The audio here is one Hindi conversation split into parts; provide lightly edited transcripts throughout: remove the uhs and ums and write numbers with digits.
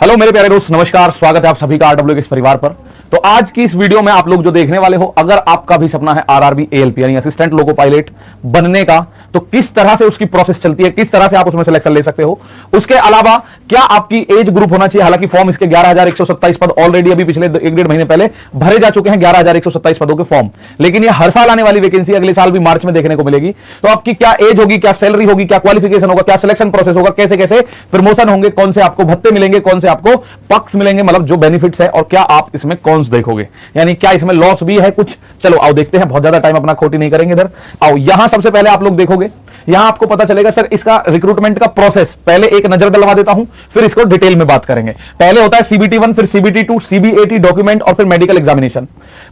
हेलो मेरे प्यारे दोस्त, नमस्कार। स्वागत है आप सभी का आरडब्ल्यू के इस परिवार पर। तो आज की इस वीडियो में आप लोग जो देखने वाले हो, अगर आपका भी सपना है आरआरबी एएलपी यानी असिस्टेंट लोको पायलट बनने का, तो किस तरह से उसकी प्रोसेस चलती है, किस तरह से आप उसमें सिलेक्शन ले सकते हो। उसके अलावा क्या आपकी एज ग्रुप होना चाहिए। हालांकि फॉर्म इसके 11,127 पद ऑलरेडी अभी पिछले 1-1.5 महीने पहले भरे जा चुके हैं, 11,127 पदों के फॉर्म। लेकिन ये हर साल आने वाली वैकेंसी अगले साल भी मार्च में देखने को मिलेगी। तो आपकी क्या एज होगी, क्या सैलरी होगी, क्या क्वालिफिकेशन होगा, क्या सिलेक्शन प्रोसेस होगा, कैसे कैसे प्रमोशन होंगे, कौन से आपको भत्ते मिलेंगे, कौन से आपको पक्ष मिलेंगे, मतलब जो बेनिफिट्स है, और क्या आप इसमें कौन देखोगे, यानी क्या इसमें लॉस भी है कुछ। चलो आओ देखते हैं, बहुत ज्यादा टाइम अपना खोटी नहीं करेंगे। इधर आओ, यहां सबसे पहले आप लोग देखोगे, यहां आपको पता चलेगा सर इसका रिक्रूटमेंट का प्रोसेस। पहले एक नजर डलवा देता हूं, फिर इसको डिटेल में बात करेंगे। पहले होता है सीबीटी 1, फिर सीबीटी 2, सीबीएटी डॉक्यूमेंट और फिर मेडिकल एग्जामिनेशन।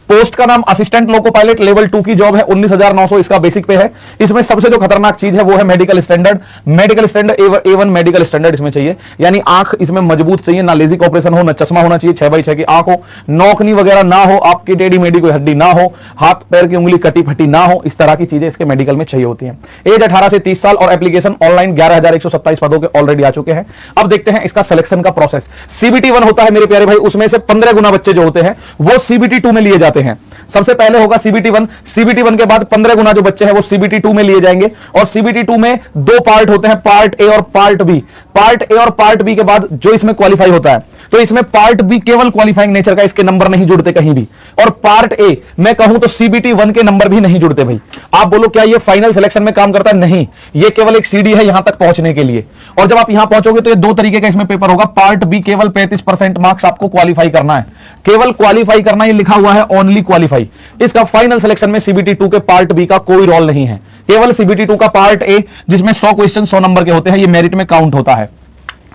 पोस्ट का नाम असिस्टेंट लोको पायलट, लेवल 2 की जॉब है, 19,900 इसका बेसिक पे है। इसमें सबसे जो खतरनाक चीज है वो है medical standard. Medical standard A1 medical standard इसमें चाहिए, यानी आंख इसमें मजबूत चाहिए, ना लेजिक ऑपरेशन हो, ना चश्मा होना चाहिए, 6x6 की आंख हो, नौकनी वगैरह ना हो, आपकी टेढ़ी मेढ़ी कोई हड्डी ना हो, हाथ पैर की उंगली कटी फटी ना हो, इस तरह की चीजें इसके मेडिकल में चाहिए होती हैं। एज 18 से 30 साल और एप्लीकेशन ऑनलाइन 11,127 पदों के ऑलरेडी आ चुके हैं। अब देखते हैं इसका सिलेक्शन का प्रोसेस। सीबीटी 1 होता है मेरे प्यारे भाई, उसमें से 15 गुना बच्चे जो होते हैं वो सीबीटी 2 में लिए जाते हैं। सबसे पहले होगा सीबीटी 1, सीबीटी 1 के बाद 15 गुना जो बच्चे हैं वो सीबीटी 2 में लिए जाएंगे। और सीबीटी 2 में दो पार्ट होते हैं, पार्ट ए और पार्ट बी। पार्ट ए और पार्ट बी के बाद जो इसमें क्वालिफाई होता है, तो इसमें पार्ट बी केवल क्वालिफाइंग नेचर का, इसके नंबर नहीं जुड़ते कहीं भी। और पार्ट ए मैं कहूं तो सीबीटी 1 के नंबर भी नहीं जुड़ते भाई। आप बोलो क्या ये फाइनल सिलेक्शन में काम करता है? नहीं, ये केवल एक सीडी है यहां तक पहुंचने के लिए। और जब आप यहां पहुंचोगे तो ये दो तरीके का इसमें पेपर होगा। पार्ट बी केवल 35% मार्क्स आपको क्वालिफाई करना है, केवल क्वालिफाई करना, ये लिखा हुआ है ओनली क्वालिफाई। इसका फाइनल सिलेक्शन में सीबीटी 2 के पार्ट बी का कोई रोल नहीं है, केवल सीबीटी 2 का पार्ट ए, जिसमें 100 क्वेश्चन 100 नंबर के होते हैं, ये मेरिट में काउंट होता है।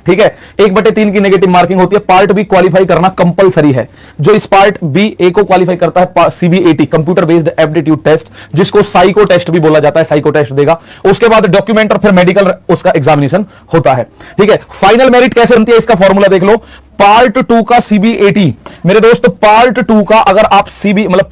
ठीक है, 1/3 की नेगेटिव मार्किंग होती है। पार्ट बी क्वालिफाई करना कंपलसरी है। जो इस पार्ट बी ए को क्वालिफाई करता है, CBAT computer based aptitude test, जिसको साइको टेस्ट भी बोला जाता है, साइको टेस्ट देगा। उसके बाद डॉक्यूमेंट और फिर मेडिकल उसका एग्जामिनेशन होता है। ठीक है, फाइनल मेरिट कैसे बनती है इसका फॉर्मूला देख लो। पार्ट 2 का सीबीएटी मेरे दोस्त, पार्ट 2 का अगर आप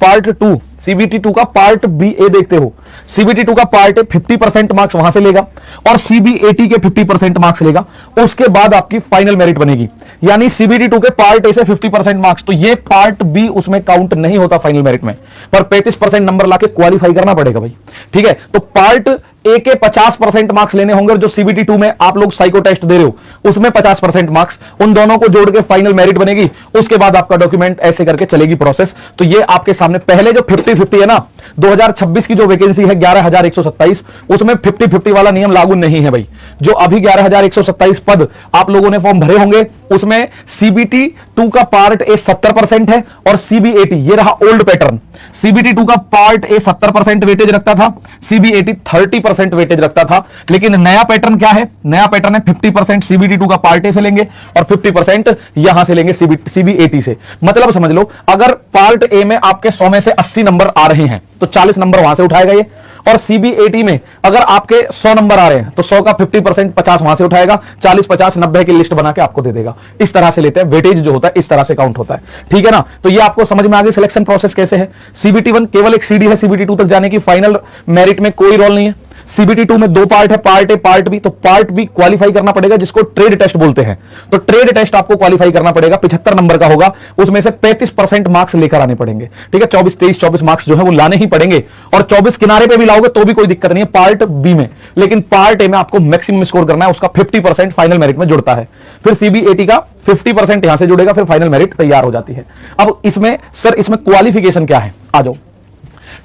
पार्ट 2 सीबीटी 2 का पार्ट बी ए देखते हो, सीबीटी 2 का पार्ट ए 50% मार्क्स वहां से लेगा और सीबीएटी के 50% मार्क्स लेगा। उसके बाद आपकी फाइनल मेरिट बनेगी, यानी सीबीटी 2 के पार्ट ए से 50% मार्क्स, तो ये पार्ट बी उसमें काउंट नहीं होता फाइनल मेरिट में, पर 35% नंबर लाके क्वालिफाई करना पड़ेगा भाई। ठीक है, तो पार्ट ए के 50% मार्क्स लेने होंगे, और जो सीबीटी 2 में आप लोग साइको टेस्ट दे रहे हो उसमें 50% मार्क्स, उन दोनों को जोड़ के फाइनल मेरिट बनेगी। उसके बाद आपका डॉक्यूमेंट, ऐसे करके चलेगी प्रोसेस। तो ये आपके सामने पहले जो 50-50 है ना, 2026 की जो वैकेंसी है 11,127, उसमें 50-50 वाला नियम लागू नहीं है भाई। जो अभी 11,127 पद आप लोगों ने फॉर्म भरे होंगे, उसमें सीबीटी 2 का पार्ट ए 70% है और सीबीएटी, ये रहा ओल्ड पैटर्न। सीबीटी 2 का पार्ट ए 70% वेटेज रखता था, सीबीएटी 30% वेटेज रखता था। लेकिन नया पैटर्न क्या है? नया पैटर्न है 50% सीबीटी 2 का पार्ट ए से लेंगे और 50% यहां से लेंगे सीबीएटी से। मतलब समझ लो, अगर पार्ट ए में आपके 100 में से 80 नंबर आ रहे हैं तो 40 नंबर वहां से उठाएगा ये। और सीबीएटी में अगर आपके 100 नंबर आ रहे हैं तो 100 का 50% 50 वहां से उठाएगा, 40, 50, 90 की लिस्ट बना के आपको दे देगा। इस तरह से लेते हैं, वेटेज जो होता है इस तरह से काउंट होता है। ठीक है ना, तो ये आपको समझ में आ गई सिलेक्शन प्रोसेस कैसे है। सीबीटी 1 केवल एक सीडी है, सीबीटी 2 तक जाने की, फाइनल मेरिट में कोई रोल नहीं है। सीबीटी 2 में दो पार्ट है, पार्ट ए पार्ट बी। तो पार्ट बी क्वालिफाई करना पड़ेगा, जिसको ट्रेड टेस्ट बोलते हैं। तो ट्रेड टेस्ट आपको क्वालिफाई करना पड़ेगा, 75 नंबर का होगा, उसमें से 35% मार्क्स लेकर आने पड़ेंगे। ठीक है, 24 मार्क्स जो है वो लाने ही पड़ेंगे, और 24 किनारे पे भी लाओगे तो भी कोई दिक्कत नहीं है पार्ट बी में। लेकिन पार्ट ए में आपको मैक्सिमम स्कोर करना है, उसका 50% फाइनल मेरिट में जुड़ता है। फिर सीबीएटी का 50% यहां से जुड़ेगा, फिर फाइनल मेरिट तैयार हो जाती है। अब इसमें सर, इसमें क्वालिफिकेशन क्या है? आ जाओ।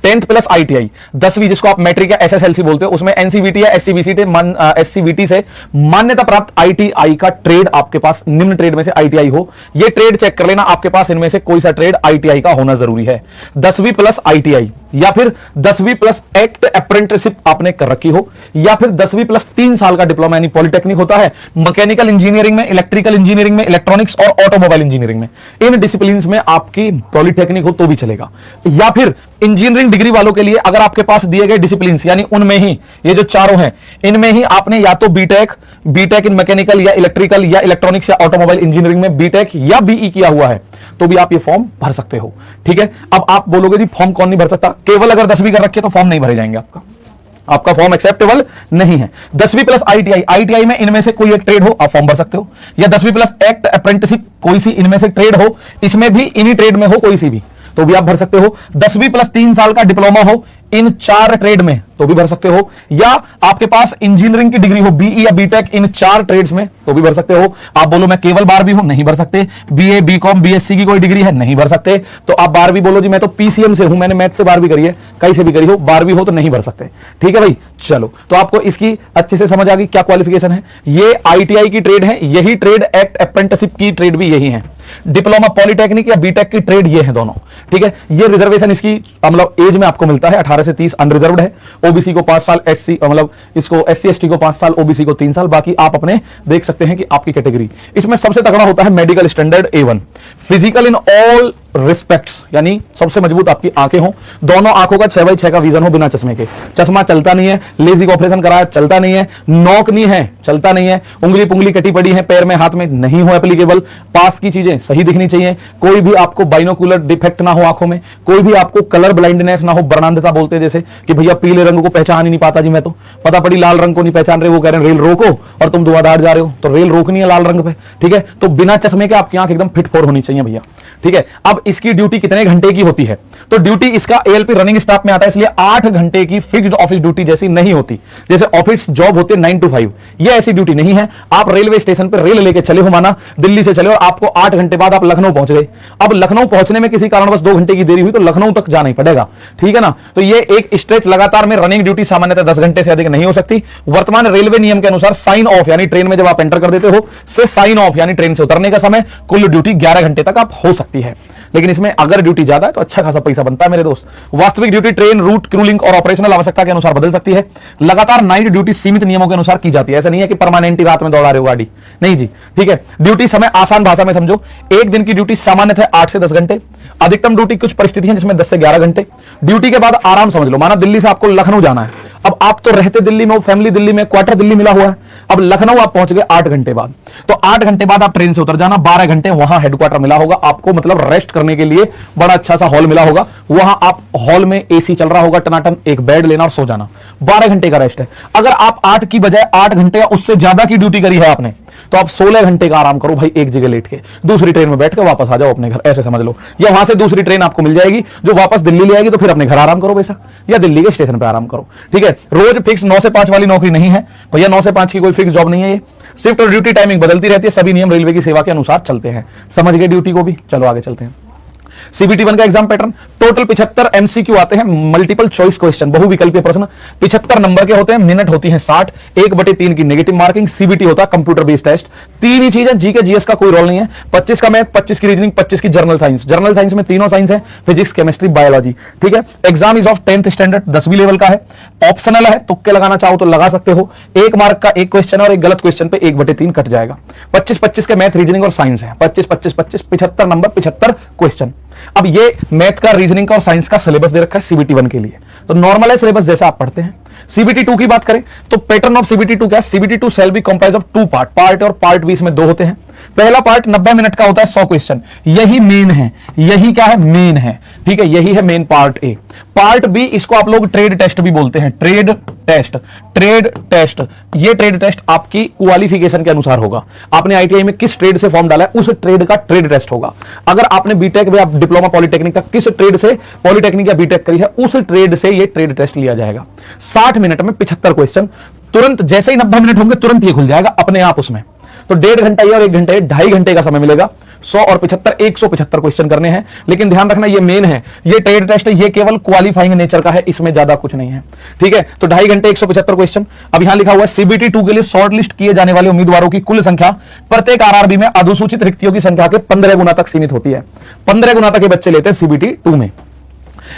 10th प्लस आईटीआई, 10वीं जिसको आप मैट्रिक या एसएसएलसी बोलते हो, उसमें एनसीवीटी या एससीवीटी से मान्यता प्राप्त आईटीआई का ट्रेड आपके पास निम्न ट्रेड में से आईटीआई हो। ये ट्रेड चेक कर लेना, आपके पास इनमें से कोई सा ट्रेड आईटीआई का होना जरूरी है। 10वीं प्लस आईटीआई, या फिर 10वीं प्लस एक्ट अप्रेंटिसशिप आपने कर रखी हो, या फिर 10वीं प्लस 3 साल का डिप्लोमा यानी पॉलिटेक्निक होता है, मैकेनिकल इंजीनियरिंग में, इलेक्ट्रिकल इंजीनियरिंग में, इलेक्ट्रॉनिक्स और ऑटोमोबाइल इंजीनियरिंग में, इन डिसिप्लिन्स में आपकी पॉलिटेक्निक हो तो भी चलेगा। या फिर इंजीनियरिंग डिग्री वालों के लिए अगर आपके पास दिए गए डिसिप्लिन्स यानी उनमें ही, ये जो चारों हैं, इनमें ही आपने या तो बीटेक इन मैकेनिकल या इलेक्ट्रिकल या इलेक्ट्रॉनिक्स या ऑटोमोबाइल इंजीनियरिंग में बीटेक या बीई किया हुआ है, तो भी आप ये फॉर्म भर सकते हो। ठीक है, अब आप बोलोगे जी फॉर्म कौन नहीं भर सकता? केवल अगर 10वीं कर रखी है तो फॉर्म नहीं भरे जाएंगे आपका। आपका फॉर्म एक्सेप्टेबल नहीं है। 10वीं प्लस आईटीआई, आईटीआई में इनमें से कोई एक ट्रेड हो, आप फॉर्म भर सकते हो। या 10वीं प्लस एक्ट अप्रेंटिसशिप, कोई सी इनमें से ट्रेड हो, इसमें भी इन्हीं ट्रेड में हो कोई सी भी, तो भी आप भर सकते हो। 10वीं प्लस 3 साल का डिप्लोमा हो इन 4 ट्रेड में, तो भी भर सकते हो। या आपके पास इंजीनियरिंग की डिग्री हो, बीई या बीटेक इन 4 ट्रेड्स में, तो भी भर सकते हो। आप बोलो मैं केवल 12वीं हूं, नहीं भर सकते। बीए, बीकॉम, बीएससी की कोई डिग्री है, नहीं भर सकते। तो आप 12वीं बोलो जी मैं तो पीसीएम से हूं, मैंने मैथ से 12वीं करी है, कहीं से भी करी हो, 12वीं हो तो नहीं भर सकते। ठीक है भाई, चलो तो आपको इसकी अच्छे से समझ आ गई क्या क्वालिफिकेशन है। ये आईटीआई की ट्रेड है, यही ट्रेड एक्ट अप्रेंटिसशिप की ट्रेड भी यही है। डिप्लोमा पॉलिटेक्निक या बीटेक की ट्रेड ये है दोनों। ठीक है, ये रिजर्वेशन इसकी मतलब एज में आपको मिलता है 18 से 30 अनरिजर्व्ड है। ओबीसी को 5 साल, एससी मतलब इसको एससी एसटी को 5 साल, ओबीसी को 3 साल, बाकी आप अपने देख सकते हैं कि आपकी कैटेगरी। इसमें सबसे तगड़ा होता है medical standard A1, physical in all respects, यानी सबसे मजबूत आपकी आंखें हो, दोनों आंखों का 6/6 का विजन हो बिना चश्मे के, चश्मा चलता नहीं है, लेजिक ऑपरेशन कराया चलता नहीं है, नॉक नहीं है चलता नहीं है, उंगली पुंगली कटी पड़ी है पैर में हाथ में नहीं हो एप्लीकेबल, पास की चीजें सही दिखनी चाहिए, कोई भी आपको बाइनोकुलर डिफेक्ट ना हो आंखों में, कोई भी आपको कलर ब्लाइंडनेस ना हो, वर्णांधता बोलते हैं जैसे कि भैया पीले रंग को पहचान ही नहीं पाता जी मैं, तो पता पड़ी लाल रंग को नहीं पहचान रहे, वो कह रहे हैं रेल रोको और तुम धुआंधार जा रहे हो, तो रेल रोकनी है लाल रंग पे। ठीक है, तो बिना चश्मे के आपकी आंख एकदम फिट फोर होनी चाहिए भैया। ठीक है, अब इसकी ड्यूटी कितने घंटे की होती है, तो ड्यूटी इसका एएलपी रनिंग स्टाफ में आता है, इसलिए 8 घंटे की फिक्स्ड ऑफिस ड्यूटी जैसी नहीं होती, जैसे ऑफिस जॉब होती है 9 to 5, ये ऐसी ड्यूटी नहीं है। आप रेलवे स्टेशन पर रेल लेके चले हो, माना दिल्ली से चले और आपको 8 घंटे बाद आप लखनऊ पहुंच गए, अब लखनऊ पहुंचने में किसी कारणवश 2 घंटे की देरी हुई तो लखनऊ तक जाना ही पड़ेगा। ठीक है ना, तो ये एक स्ट्रेच लगातार में रनिंग ड्यूटी सामान्यतः 10 घंटे से अधिक नहीं हो सकती। वर्तमान रेलवे नियम के अनुसार साइन ऑफ यानी ट्रेन में जब आप एंटर कर देते हो से साइन ऑफ यानी ट्रेन से उतरने का समय कुल ड्यूटी 11 घंटे तक आप हो सकती है, लेकिन इसमें अगर ड्यूटी ज्यादा है तो अच्छा खासा पैसा बनता है मेरे दोस्त। वास्तविक duty train route, crew link और ऑपरेशनल आवश्यकता के अनुसार बदल सकती है। लगातार नाइट ड्यूटी सीमित नियमों के अनुसार की जाती है, ऐसा नहीं है कि परमानेंट ही रात में दौड़ा रहे हो गाड़ी, नहीं जी। ठीक है, ड्यूटी समय आसान भाषा में समझो, एक दिन की ड्यूटी सामान्यतः 8 से 10 घंटे, अधिकतम ड्यूटी कुछ परिस्थिति है जिसमें 10 से 11 घंटे। ड्यूटी के बाद आराम समझ लो, माना दिल्ली से आपको लखनऊ जाना है, अब आप तो रहते दिल्ली में हो, फैमिली दिल्ली में, क्वार्टर दिल्ली मिला हुआ है, अब लखनऊ आप पहुंच गए 8 घंटे बाद, तो 8 घंटे बाद आप ट्रेन से उतर जाना, 12 घंटे वहां हेडक्वार्टर मिला होगा आपको, मतलब रेस्ट करने के लिए बड़ा अच्छा सा हॉल मिला होगा, वहां आप हॉल में एसी चल रहा होगा टनाटन, एक बेड लेना और सो जाना, 12 घंटे का रेस्ट है। अगर आप 8 की बजाय 8 घंटे या उससे ज्यादा की ड्यूटी करी है आपने, तो आप 16 घंटे का आराम करो भाई, एक जगह लेट के, दूसरी ट्रेन में बैठ के वापस आ जाओ अपने घर, ऐसे समझ लो। या वहां से दूसरी ट्रेन आपको मिल जाएगी जो वापस दिल्ली ले आएगी, तो फिर अपने घर आराम करो बेशक, या दिल्ली के स्टेशन पे आराम करो। ठीक है, रोज फिक्स 9 से 5 वाली नौकरी नहीं है भैया, 9 से 5 की कोई फिक्स जॉब नहीं है ये, शिफ्ट और ड्यूटी टाइमिंग बदलती रहती है, सभी नियम रेलवे की सेवा के अनुसार चलते हैं। समझ गए ड्यूटी को भी, चलो आगे चलते हैं। सीबीटी 1 का एग्जाम पैटर्न, टोटल 75 एमसीक्यू आते हैं, मल्टीपल चॉइस क्वेश्चन, बहुविकल्पीय प्रश्न, 75 नंबर के होते हैं, मिनट होती है 60, 1/3 की नेगेटिव मार्किंग। सीबीटी होता है कंप्यूटर बेस्ड टेस्ट, 3 ही चीजें, जीके जीएस का कोई रोल नहीं है, 25 का मैथ, 25 की रीजनिंग, 25 की जनरल साइंस। जनरल साइंस में तीनों साइंस है, फिजिक्स, केमिस्ट्री, बायोलॉजी। ठीक है, exam is of 10th standard, 10वीं लेवल का है, ऑप्शनल है, तुक्के लगाना चाहो तो लगा सकते हो, 1 मार्क का एक क्वेश्चन और एक गलत क्वेश्चन पे 1/3 कट जाएगा। 25-25 के मैथ, रीजनिंग और साइंस है, 25-25-25, 75 नंबर, 75 क्वेश्चन। अब ये मैथ का, रीजनिंग का और साइंस का सिलेबस दे रखा है सीबीटी 1 के लिए, तो नॉर्मल है सिलेबस जैसा आप पढ़ते हैं। सीबीटी 2 की बात करें तो पैटर्न ऑफ सीबीटी 2 क्या है, CBT 2 shall be comprise of 2 part, part और पार्ट बी, इसमें 2 होते हैं। पहला पार्ट 90 मिनट का होता है, 100 क्वेश्चन, यही मेन है, यही क्या है, मेन है। ठीक है, यही है main part A. Part B, इसको आप लोग ट्रेड टेस्ट भी बोलते हैं, ट्रेड टेस्ट, ट्रेड टेस्ट। ये ट्रेड टेस्ट आपकी क्वालिफिकेशन के अनुसार होगा, आपने आईटीआई में किस ट्रेड से फॉर्म डाला है उस ट्रेड का ट्रेड टेस्ट होगा। अगर आपने बीटेक में, आप डिप्लोमा पॉलिटेक्निक का किस ट्रेड से पॉलिटेक्निक या बीटेक करी है, उस ट्रेड से ये ट्रेड टेस्ट लिया जाएगा। 60 मिनट में 75 क्वेश्चन, तुरंत जैसे ही 90 मिनट होंगे तुरंत ये खुल जाएगा अपने आप उसमें, तो 1.5 घंटा और 1 घंटे, 2.5 घंटे का समय मिलेगा। 100 और 75, 175 क्वेश्चन करने हैं, लेकिन ध्यान रखना ये मेन है, ये ट्रेड टेस्ट है, ये केवल क्वालिफाइंग नेचर का है, इसमें ज्यादा कुछ नहीं है। ठीक है, तो 2.5 घंटे 175 क्वेश्चन। अब यहां लिखा हुआ है सीबीटी 2 के लिए शॉर्ट लिस्ट किए जाने वाले उम्मीदवारों की कुल संख्या प्रत्येक आरआरबी में अधिसूचित रिक्तियों की संख्या के 15 गुना तक सीमित होती है। 15 गुना तक के बच्चे लेते हैं सीबीटी 2 में।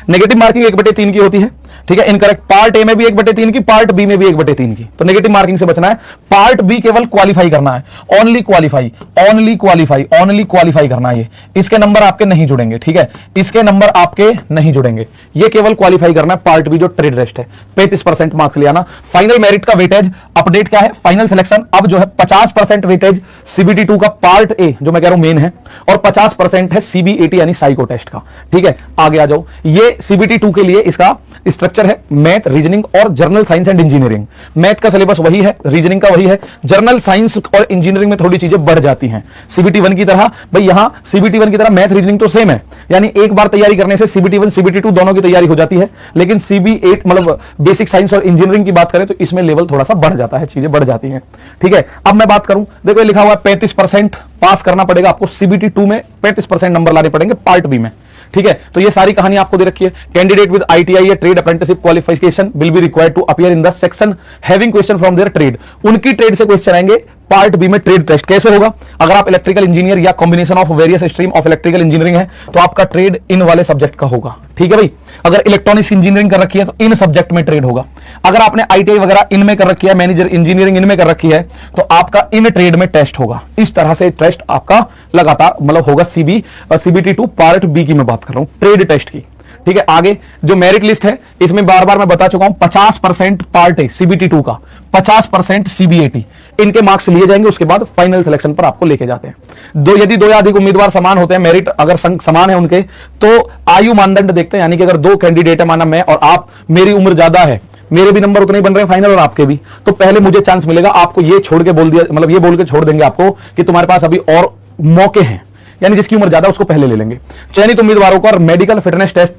नेगेटिव मार्किंग 1/3 की होती है। ठीक है, इनकरेक्ट, पार्ट ए में भी 1/3 की, पार्ट बी में भी 1/3 की, तो नेगेटिव मार्किंग से बचना है। पार्ट बी केवल क्वालिफाई करना है, only qualify, only qualify, only qualify करना है। ये इसके नंबर आपके नहीं जुड़ेंगे। ठीक है, इसके नंबर आपके नहीं जुड़ेंगे, ये केवल क्वालिफाई करना है। पार्ट बी जो ट्रेड टेस्ट है, 35% मार्क्स ले आना। फाइनल मेरिट का वेटेज अपडेट क्या है, फाइनल सिलेक्शन अब जो है 50% वेटेज सीबीटी 2 का पार्ट ए जो मैं कह रहा हूं मेन है, और 50% है सीबीएटी यानी साइको टेस्ट का। ठीक है, आगे आ जाओ। ये सीबीटी 2 के लिए इसका स्ट्रक्चर स्ट्रक्चर है मैथ, रीजनिंग और journal science and engineering. Math का सिलेबस वही है, रीजनिंग का वही है, जर्नल साइंस और इंजीनियरिंग में थोड़ी चीजें बढ़ जाती हैं सीबीटी 1 की तरह। भाई यहां सीबीटी 1 की तरह मैथ रीजनिंग तो सेम है, यानी एक बार तैयारी करने से सीबीटी 1 सीबीटी 2 दोनों की तैयारी हो जाती है। लेकिन सीबी 8 मतलब बेसिक साइंस और इंजीनियरिंग की बात करें तो इसमें लेवल थोड़ा सा बढ़ जाता है, चीजें बढ़ जाती हैं। ठीक है, अब मैं बात करूं, देखो लिखा हुआ है 35% पास करना पड़ेगा आपको सीबीटी 2 में, 35% नंबर लाने पड़ेंगे पार्ट बी में। ठीक है, तो ये सारी कहानी आपको दे रखी है। कैंडिडेट विद आईटीआई या trade apprenticeship qualification will be required to appear in the section having question from there trade. उनकी ट्रेड से क्वेश्चन आएंगे पार्ट बी में। ट्रेड टेस्ट कैसे होगा? अगर आप इलेक्ट्रिकल इंजीनियर या combination of various stream of electrical engineering है तो आपका ट्रेड इन वाले सब्जेक्ट का होगा। ठीक है भाई, अगर इलेक्ट्रॉनिक्स इंजीनियरिंग कर रखी है तो इन सब्जेक्ट में ट्रेड होगा। अगर आपने आईटीआई वगैरह इनमें कर रखी है, मैनेजर इंजीनियरिंग इनमें कर रखी है, तो आपका इन ट्रेड में टेस्ट होगा। इस तरह से टेस्ट आपका लगातार मतलब होगा। सीबीटी 2 पार्ट बी की मैं बात कर रहा हूं, ट्रेड टेस्ट की। ठीक है, आगे जो मेरिट लिस्ट है इसमें बार बार मैं बता चुका हूं, 50% पार्ट ए सीबीटी 2 का, 50% सीबीएटी, इनके मार्क्स लिए जाएंगे। उसके बाद फाइनल सिलेक्शन पर आपको लेके जाते हैं। यदि दो या अधिक उम्मीदवार समान होते हैं, मेरिट अगर समान है उनके, तो आयु मानदंड देखते हैं, यानी कि अगर दो कैंडिडेट है, माना मैं और आप, मेरी उम्र ज्यादा है, मेरे भी नंबर उतने ही बन रहे हैं फाइनल और आपके भी, तो पहले मुझे चांस मिलेगा। आपको ये छोड़ के बोल दिया, मतलब ये बोल के छोड़ देंगे आपको कि तुम्हारे पास अभी और मौके हैं, यानी जिसकी उम्र ज्यादा उसको पहले ले लेंगे। चयनित उम्मीदवारों को मेडिकल फिटनेस टेस्ट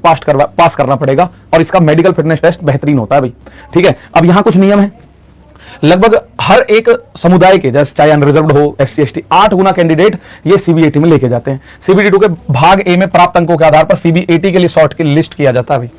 पास करना पड़ेगा, और इसका मेडिकल फिटनेस टेस्ट बेहतरीन होता है भाई। ठीक है, अब यहां कुछ नियम है। लगभग हर एक समुदाय के, जैसे चाहे अनरिजर्व्ड हो, एससी एसटी, 8 गुना कैंडिडेट ये सीबीएटी में लेके जाते हैं। सीबीटी 2 के भाग ए में प्राप्त अंकों के आधार पर सीबीएटी के लिए शॉर्ट की लिस्ट किया जाता है भाई।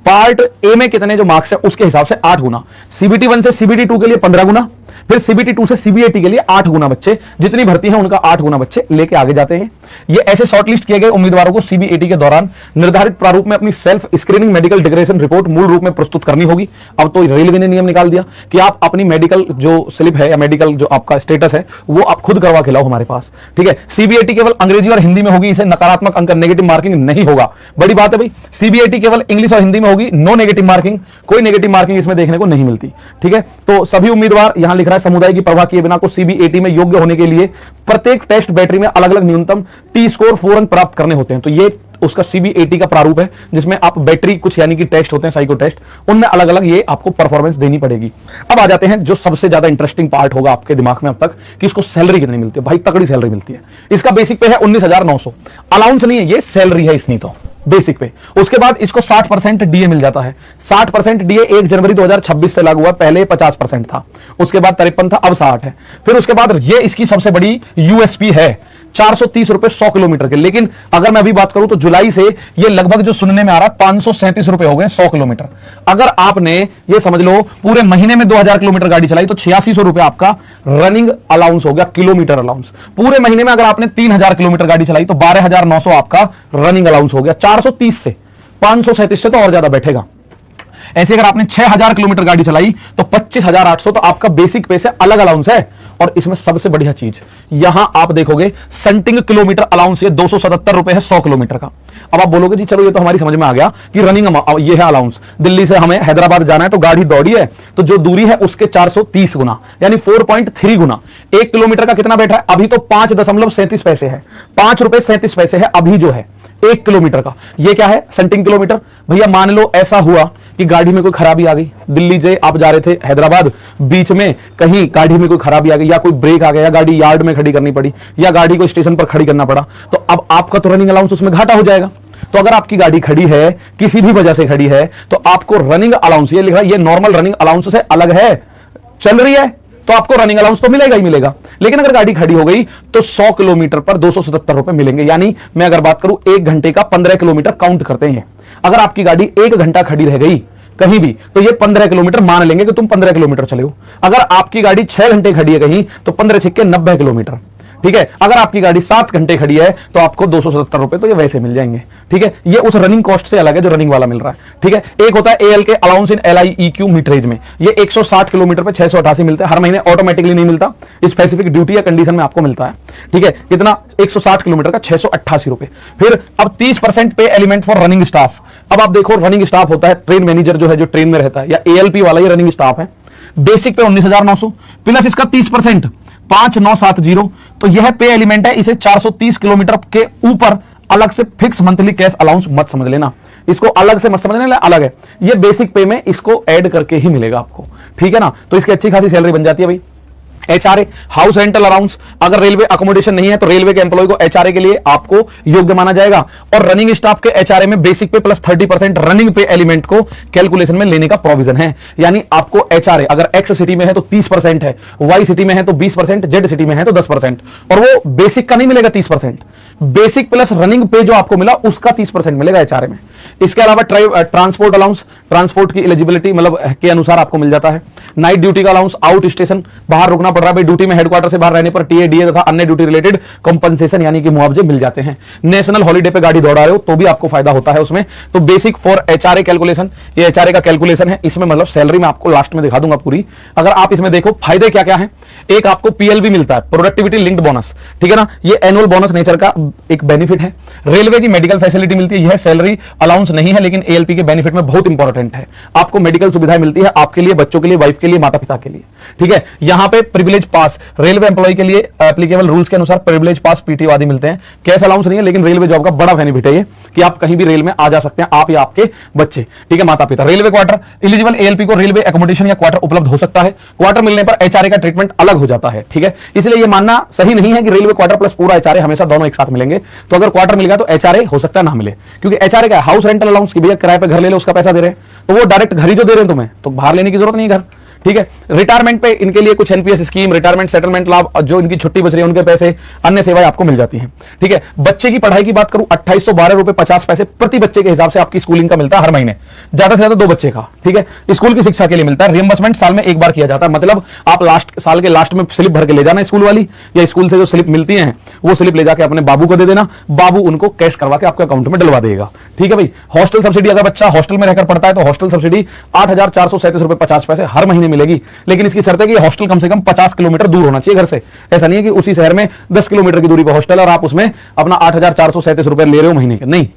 पार्ट ए में कितने जो मार्क्स है उसके हिसाब से 8 गुना, सीबीटी 1 से सीबीटी 2 के लिए 15 गुना, फिर सीबीटी 2 से सीबीएटी के लिए 8 गुना बच्चे, जितनी भर्ती है उनका 8 गुना बच्चे लेके आगे जाते हैं। ये ऐसे शॉर्टलिस्ट किए गए उम्मीदवारों को सीबीएटी के दौरान निर्धारित प्रारूप में अपनी self screening medical declaration report मूल रूप में प्रस्तुत करनी होगी। अब तो रेलवे ने नियम निकाल दिया कि आप अपनी मेडिकल जो स्लिप है या मेडिकल जो आपका स्टेटस है वो आप खुद करवा के लाओ हमारे पास। ठीक है, सीबीएटी केवल अंग्रेजी और हिंदी में होगी, इसे नकारात्मक अंक नेगेटिव मार्किंग नहीं होगा। बड़ी बात है भाई, सीबीएटी केवल इंग्लिश और हिंदी में होगी, नो नेगेटिव मार्किंग, कोई नेगेटिव मार्किंग इसमें देखने को नहीं मिलती। ठीक है, तो सभी उम्मीदवार, यहां लिख रहा है समुदाय की परवाह किए बिना को सीबीएटी में योग्य होने के लिए प्रत्येक टेस्ट बैटरी में अलग अलग न्यूनतम टी स्कोर 4 अंक प्राप्त करने होते हैं। तो ये उसका सीबीएटी का प्रारूप है, जिसमें आप बैटरी कुछ यानी कि टेस्ट होते हैं, साइको टेस्ट, उनमें अलग अलग ये आपको परफॉर्मेंस देनी पड़ेगी। अब आ जाते हैं जो सबसे ज्यादा इंटरेस्टिंग पार्ट होगा आपके दिमाग में अब तक, कि इसको सैलरी कितनी मिलती है। भाई तगड़ी सैलरी मिलती है। इसका बेसिक पे है 19,900, अलाउंस नहीं है, ये सैलरी है इसनी तो बेसिक पे। उसके बाद इसको 60% डीए मिल जाता है। 60% डीए 1 जनवरी 2026 से लागू हुआ, पहले 50% था, उसके बाद 53 था, अब 60 है। फिर उसके बाद ये इसकी सबसे बड़ी यूएसपी है, 430 रुपए 100 किलोमीटर के। लेकिन अगर मैं अभी बात करूं तो जुलाई से ये लगभग जो सुनने में आ रहा है 537 रुपए हो गए 100 किलोमीटर। अगर आपने ये समझ लो पूरे महीने में 2000 किलोमीटर गाड़ी चलाई तो 8600 रुपए आपका रनिंग अलाउंस हो गया, किलोमीटर अलाउंस। पूरे महीने में अगर आपने 3000 किलोमीटर गाड़ी चलाई तो 12900 आपका रनिंग अलाउंस हो गया। 430 से 537 से तो और ज्यादा बैठेगा। ऐसे अगर आपने 6000 किलोमीटर गाड़ी चलाई तो 25,800, तो आपका बेसिक पे से अलग अलाउंस है। और इसमें सबसे बढ़िया चीज यहां आप देखोगे, संटिंग किलोमीटर अलाउंस ये 277 रुपए है 100 किलोमीटर का। अब आप बोलोगे जी चलो ये तो हमारी समझ में आ गया कि रनिंग ये है अलाउंस। दिल्ली से हमें हैदराबाद जाना है तो गाड़ी दौड़ी है तो जो दूरी है उसके 430 गुना यानी 4.3 गुना। 1 किलोमीटर का कितना बैठा है अभी? तो 5.37 पैसे है, 5 रुपए 37 पैसे है अभी जो है 1 किलोमीटर का। ये क्या है? सेंटिंग किलोमीटर। भैया मान लो ऐसा हुआ कि गाड़ी में कोई खराबी आ गई, दिल्ली से आप जा रहे थे हैदराबाद, बीच में कहीं गाड़ी में कोई खराबी आ गई या कोई ब्रेक आ गया या गाड़ी यार्ड में खड़ी करनी पड़ी या गाड़ी को स्टेशन पर खड़ी करना पड़ा, तो अब आपका तो रनिंग अलाउंस उसमें घाटा हो जाएगा। तो अगर आपकी गाड़ी खड़ी है, किसी भी वजह से खड़ी है, तो आपको रनिंग अलाउंस, ये लिखा है ये नॉर्मल रनिंग अलाउंस से अलग है, चल रही है तो आपको रनिंग अलाउंस तो मिलेगा ही मिलेगा। लेकिन अगर गाड़ी खड़ी हो गई तो 100 किलोमीटर पर 277 रुपए मिलेंगे। यानी मैं अगर बात करूं 1 घंटे का 15 किलोमीटर काउंट करते हैं। अगर आपकी गाड़ी 1 घंटा खड़ी रह गई कहीं भी तो ये 15 किलोमीटर मान लेंगे कि तुम 15 किलोमीटर चले हो। अगर आपकी गाड़ी 6 घंटे खड़ी है कहीं तो 15 छिक्के 90 किलोमीटर। ठीक है, अगर आपकी गाड़ी 7 घंटे खड़ी है तो आपको 277 रुपए तो ये वैसे मिल जाएंगे। ठीक है, ये उस रनिंग कॉस्ट से अलग है जो रनिंग वाला मिल रहा है। ठीक है, एक होता है एएल के अलाउंस इन LIEQ मीटरेज में, ये 160 किलोमीटर पे 688 मिलता है। हर महीने ऑटोमेटिकली नहीं मिलता, स्पेसिफिक ड्यूटी या कंडीशन में आपको मिलता है। ठीक है, कितना? 160 किलोमीटर का 688 रुपए। फिर अब 30% पे एलिमेंट फॉर रनिंग स्टाफ। अब आप देखो रनिंग स्टाफ होता है ट्रेन मैनेजर जो है, जो ट्रेन में रहता है, या ALP वाला ये रनिंग स्टाफ है। बेसिक पे 19,900 प्लस इसका 30% 5,970, तो यह पे एलिमेंट है। इसे 430 किलोमीटर के ऊपर अलग से फिक्स मंथली कैश अलाउंस मत समझ लेना। इसको अलग से मत समझने, अलग है ये, बेसिक पे में इसको ऐड करके ही मिलेगा आपको, ठीक है ना। तो इसकी अच्छी खासी सैलरी बन जाती है भाई। एचआरए, हाउस रेंटल अलाउंस, अगर रेलवे अकोमोडेशन नहीं है तो रेलवे के एम्प्लॉय को एचआरए के लिए आपको योग्य माना जाएगा। और रनिंग स्टाफ के एचआरए में बेसिक पे प्लस 30% रनिंग पे एलिमेंट को कैलकुलेशन में लेने का प्रोविजन है। यानी आपको एचआरए अगर एक्स सिटी में है तो 30% है, वाई सिटी में है तो 20%, जेड सिटी में है तो 10%, और वो बेसिक का नहीं मिलेगा 30%, बेसिक प्लस रनिंग पे जो आपको मिला उसका 30% मिलेगा एचआरए में। इसके अलावा ट्रांसपोर्ट अलाउंस, ट्रांसपोर्ट की एलिजिबिलिटी मतलब के अनुसार आपको मिल जाता है। नाइट ड्यूटी का अलाउंस, आउट स्टेशन बाहर रुकना पड़ रहा है ड्यूटी में, हेडक्वार्टर से बाहर रहने पर टीए, डीए तथा अन्य ड्यूटी रिलेटेड कंपनसेशन यानी कि मुआवजे मिल जाते हैं। नेशनल हॉलिडे पे गाड़ी दौड़ा रहे हो तो भी आपको फायदा होता है उसमें। तो बेसिक फॉर एचआरए कैलकुलेशन, ये एचआरए का कैलकुलेशन है, इसमें मतलब सैलरी में आपको लास्ट में दिखा दूंगा पूरी। अगर आप इसमें देखो फायदे क्या क्या है, एक आपको पीएलबी मिलता है, प्रोडक्टिविटी लिंक्ड बोनस, ठीक है ना, ये एनुअल बोनस नेचर का एक बेनिफिट है। रेलवे की मेडिकल फैसिलिटी मिलती है, यह सैलरी अलाउंस नहीं है लेकिन एएलपी के बेनिफिट में बहुत इंपॉर्टेंट है। आपको मेडिकल सुविधाएं मिलती है आपके लिए, बच्चों के लिए, वाइफ के लिए, माता पिता के लिए, ठीक है। यहां पे प्रिविलेज पास, रेलवे एम्प्लॉय के लिए एप्लीकेबल रूल्स के अनुसार प्रिविलेज पास पीटीओ आदि मिलते हैं। कैश अलाउंस नहीं है लेकिन रेलवे जॉब का बड़ा बेनिफिट है ये कि आप कहीं भी रेल में आ जा सकते हैं, आप या आपके बच्चे, ठीक है, माता पिता। रेलवे क्वार्टर, एलिजिबल एएलपी को रेलवे एकोमोडेशन या क्वार्टर उपलब्ध हो सकता है। क्वार्टर मिलने पर एचआरए का ट्रीटमेंट अलग हो जाता है, ठीक है। इसलिए यह मानना सही नहीं है कि रेलवे क्वार्टर प्लस पूरा एचआरए हमेशा दोनों एक साथ मिलेंगे। तो अगर क्वार्टर मिल गया तो एचआरए हो सकता है ना मिले, क्योंकि एचआरए का हाउस रेंटल अलाउंस की भैया किराए पे घर ले लो उसका पैसा दे रहे हैं, तो वो डायरेक्ट घर ही जो दे रहे हैं तुम्हें, तो बाहर लेने की जरूरत नहीं है घर, ठीक है। रिटायरमेंट पे इनके लिए कुछ एनपीएस स्कीम, रिटायरमेंट सेटलमेंट लाभ, जो इनकी छुट्टी बच रही है उनके पैसे, अन्य सेवाएं आपको मिल जाती हैं, ठीक है। बच्चे की पढ़ाई की बात करूं, 2812.50 प्रति बच्चे के हिसाब से आपकी स्कूलिंग का मिलता है हर महीने, ज्यादा से ज्यादा 2 बच्चे का, ठीक है। स्कूल की शिक्षा के लिए मिलता है। रियम्बर्समेंट साल में एक बार किया जाता है, मतलब आप लास्ट साल के लास्ट में स्लिप भर के ले जाना स्कूल वाली, या स्कूल से जो स्लिप मिलती है वो स्लिप ले जाके अपने बाबू को दे देना, बाबू उनको कैश करवा के आपके अकाउंट में डलवा देगा, ठीक है भाई। हॉस्टल सब्सिडी, अगर बच्चा हॉस्टल में रहकर पढ़ता है तो हॉस्टल सब्सिडी 8,437.50 हर महीने मिलेगी, लेकिन इसकी शर्त है कि हॉस्टल कम से कम 50 किलोमीटर दूर होना चाहिए घर से। ऐसा नहीं है कि उसी शहर में 10 किलोमीटर की दूरी पर हॉस्टल और आप उसमें अपना 8,437 रुपए ले रहे हो महीने के, नहीं।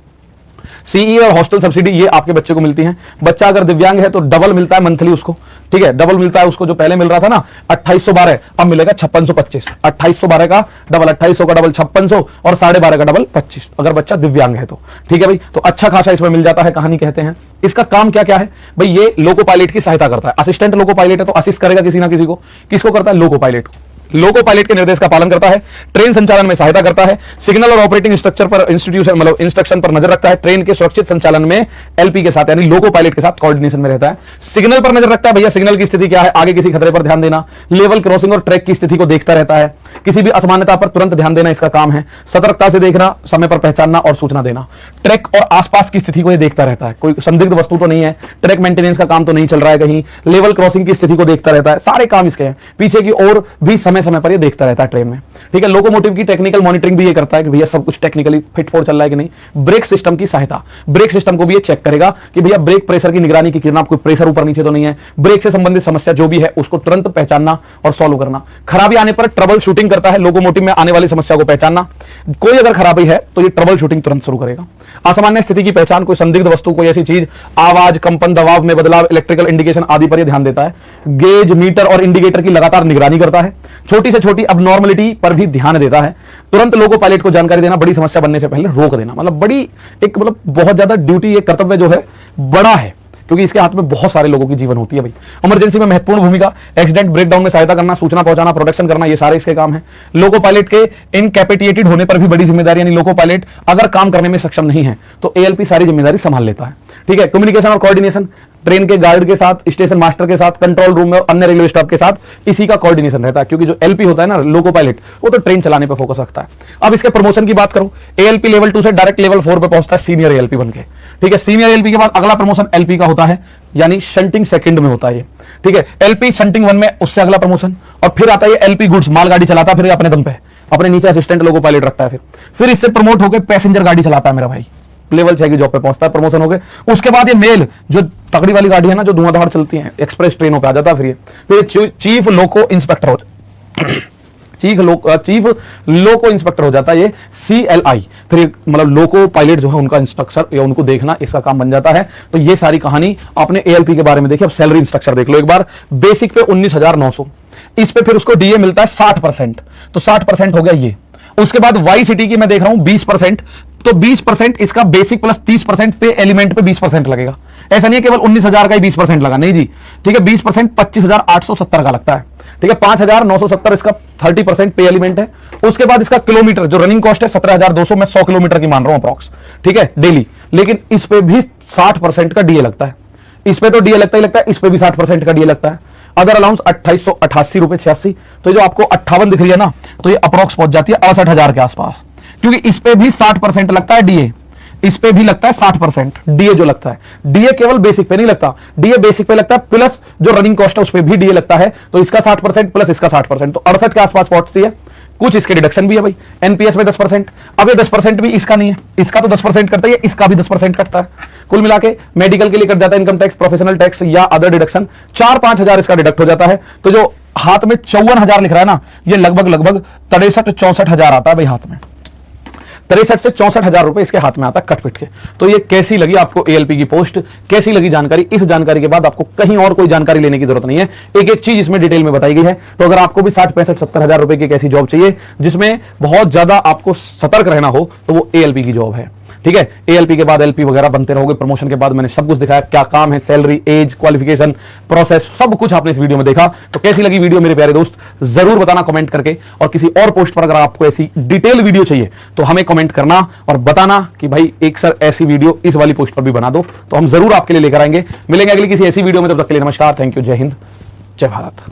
सीई और हॉस्टल सब्सिडी ये आपके बच्चे को मिलती है। बच्चा अगर दिव्यांग है तो डबल मिलता है मंथली उसको, ठीक है, डबल मिलता है उसको। जो पहले मिल रहा था ना 2812, अब मिलेगा 5625। 2812 का डबल 2800 का डबल 5600 और 12.5 का डबल 25, अगर बच्चा दिव्यांग है तो, ठीक है भाई। तो अच्छा खासा इसमें मिल जाता है। कहानी कहते हैं इसका काम क्या क्या है भाई, ये लोको पायलट की सहायता करता है। असिस्टेंट लोको पायलट है तो असिस्ट करेगा किसी ना किसी को, किसको करता है, लोको पायलट को। लोको पायलट के निर्देश का पालन करता है, ट्रेन संचालन में सहायता करता है, सिग्नल और ऑपरेटिंग स्ट्रक्चर पर इंस्टीट्यूशन मतलब इंस्ट्रक्शन पर नजर रखता है, ट्रेन के सुरक्षित संचालन में एलपी के साथ यानी लोको पायलट के साथ कोऑर्डिनेशन में रहता है, सिग्नल पर नजर रखता है, भैया सिग्नल की स्थिति क्या है, आगे किसी खतरे पर ध्यान देना, लेवल क्रॉसिंग और ट्रैक की स्थिति को देखता रहता है, किसी भी असमानता पर तुरंत ध्यान देना इसका काम है, सतर्कता से देखना, समय पर पहचानना और सूचना देना, ट्रैक और आसपास की स्थिति को ये देखता रहता है, कोई संदिग्ध वस्तु तो नहीं है, ट्रैक मेंटेनेंस का काम तो नहीं चल रहा है कहीं, लेवल क्रॉसिंग की स्थिति को देखता रहता है, सारे काम इसके हैं, पीछे की ओर भी समय समय पर ये देखता रहता है ट्रेन में, ठीक है। लोकोमोटिव की टेक्निकल मॉनिटरिंग भी ये करता है कि भैया सब कुछ टेक्निकली फिट फॉर चल रहा है कि नहीं। ब्रेक सिस्टम की सहायता, ब्रेक सिस्टम को भी ये चेक करेगा कि भैया ब्रेक प्रेशर की निगरानी की कितना, कोई प्रेशर ऊपर नीचे तो नहीं है, ब्रेक से संबंधित समस्या जो भी है उसको तुरंत पहचानना और सॉल्व करना, खराबी आने पर ट्रबल शूटिंग करता है, लोकोमोटिव में आने वाली समस्या को पहचानना, कोई अगर खराबी है तो ये ट्रबल शूटिंग तुरंत शुरू करेगा, असामान्य स्थिति की पहचान, कोई संदिग्ध वस्तु, कोई ऐसी चीज, आवाज, कंपन, दबाव में बदलाव, इलेक्ट्रिकल इंडिकेशन आदि पर ध्यान देता है, गेज, मीटर और इंडिकेटर की लगातार निगरानी करता है, छोटी से छोटी अबनॉर्मलिटी पर भी ध्यान देता है, तुरंत लोको पायलट को जानकारी देना, बड़ी समस्या बनने से पहले रोक देना, मतलब बड़ी एक मतलब बहुत ज्यादा ड्यूटी, ये कर्तव्य जो है बड़ा है, क्योंकि इसके हाथ में बहुत सारे लोगों की जीवन होती है भाई। इमरजेंसी में महत्वपूर्ण भूमिका, एक्सीडेंट ब्रेकडाउन में सहायता करना, सूचना पहुंचाना, प्रोटेक्शन करना, ये सारे इसके काम है। लोको पायलट के इनकैपेसिटेटेड होने पर भी बड़ी जिम्मेदारी, यानी लोको पायलट अगर काम करने में सक्षम नहीं है तो एएलपी सारी जिम्मेदारी संभाल लेता है, ठीक है। कम्युनिकेशन और कोऑर्डिनेशन, ट्रेन के गार्ड के साथ, स्टेशन मास्टर के साथ, कंट्रोल रूम में और अन्य रेलवे स्टाफ के साथ इसी का कोऑर्डिनेशन रहता है, क्योंकि जो एलपी होता है ना लोको पायलट, वो तो ट्रेन चलाने पर फोकस रखता है। अब इसके प्रमोशन की बात करूं, एएलपी लेवल 2 से डायरेक्ट लेवल 4 पे पहुंचता है सीनियर एएलपी बनके, ठीक है। सीनियर एएलपी के बाद अगला प्रमोशन एलपी का होता है, यानी शंटिंग सेकंड में होता है ये, ठीक है। एलपी शंटिंग 1 में उससे अगला प्रमोशन, और फिर आता है एलपी गुड्स, मालगाड़ी चलाता है फिर अपने दम पे, अपने नीचे असिस्टेंट लोको पायलट रखता है, फिर इससे प्रमोट होकर पैसेंजर गाड़ी चलाता है मेरा भाई, लेवल 6 की जॉब पे पहुंचता है, प्रमोशन हो गए। उसके बाद ये मेल जो तगड़ी वाली गाड़ी है ना, जो धुआंधार चलती है, एक्सप्रेस ट्रेनों पे आ जाता है, फिर चीफ लोको इंस्पेक्टर हो चीफ लोको इंस्पेक्टर हो जाता है ये CLI, फिर मतलब लोको पायलट जो है उनका इंस्ट्रक्टर या उनको देखना, इसका काम बन जाता है। तो ये सारी कहानी आपने एएलपी के बारे में देखी। अब सैलरी इंस्ट्रक्चर देख लो एक बार, बेसिक पे 19,900, इस पे फिर उसको डीए मिलता है 60%, तो 60% हो गया ये। उसके बाद वाई सिटी की मैं देख रहा हूं 20%, तो 20% इसका बेसिक प्लस 30% पे एलिमेंट पे 20% लगेगा। ऐसा नहीं है केवल 19,000 का ही 20% लगा, नहीं जी, ठीक है, 20% 25,870 का लगता है, ठीक है, 5,970 इसका 30% पे एलिमेंट है। उसके बाद इसका किलोमीटर जो रनिंग कॉस्ट है 17,200, मैं 100 किलोमीटर की मान रहा हूं अप्रॉक्स, ठीक है, डेली, लेकिन इस पे भी 60% का डीए लगता है। इस पे तो डीए लगता ही लगता है, इस पे भी 60% का डीए लगता है। अदर अलाउंस 2888 रुपए 86, तो जो आपको 58 दिख रही है ना, तो ये अप्रॉक्स पहुंच जाती है 68,000 के आसपास, क्योंकि इस पे भी 60% लगता है डीए, इस पे भी लगता है 60% डीए जो लगता है। डीए केवल बेसिक पे नहीं लगता, डीए बेसिक पे लगता है प्लस जो रनिंग कॉस्ट है उस पे भी डीए लगता है, तो इसका 60% प्लस इसका 60%, तो 68 के आसपास पहुंचती है। कुछ इसके डिडक्शन भी है भाई, एनपीएस में 10%, अब ये 10% भी इसका नहीं है, इसका तो 10% करता है, इसका भी 10% कटता है। कुल मिला के मेडिकल के लिए कट जाता है इनकम टैक्स, प्रोफेशनल टैक्स या अदर डिडक्शन, 4-5 हजार इसका डिडक्ट हो जाता है। तो जो हाथ में 54,000 लिख रहा है ना, ये लगभग 63-64 हजार आता है भाई हाथ में, 63 से 64,000 रुपए इसके हाथ में आता है कट पिट के। तो ये कैसी लगी आपको एएलपी की पोस्ट, कैसी लगी जानकारी? इस जानकारी के बाद आपको कहीं और कोई जानकारी लेने की जरूरत नहीं है, एक एक चीज इसमें डिटेल में बताई गई है। तो अगर आपको भी 60-65-70 हजार रुपए की एक ऐसी जॉब चाहिए जिसमें बहुत ज्यादा आपको सतर्क रहना हो, तो वो एएलपी की जॉब है, ठीक है। एएलपी के बाद एलपी वगैरह बनते रहोगे, प्रमोशन के बाद मैंने सब कुछ दिखाया, क्या काम है, सैलरी, एज, क्वालिफिकेशन, प्रोसेस, सब कुछ आपने इस वीडियो में देखा। तो कैसी लगी वीडियो मेरे प्यारे दोस्त, जरूर बताना कमेंट करके, और किसी और पोस्ट पर अगर आपको ऐसी डिटेल वीडियो चाहिए तो हमें कमेंट करना और बताना कि भाई एक सर ऐसी वीडियो इस वाली पोस्ट पर भी बना दो, तो हम जरूर आपके लिए लेकर आएंगे। मिलेंगे अगली किसी ऐसी वीडियो में, तब तक के लिए नमस्कार, थैंक यू, जय हिंद, जय भारत।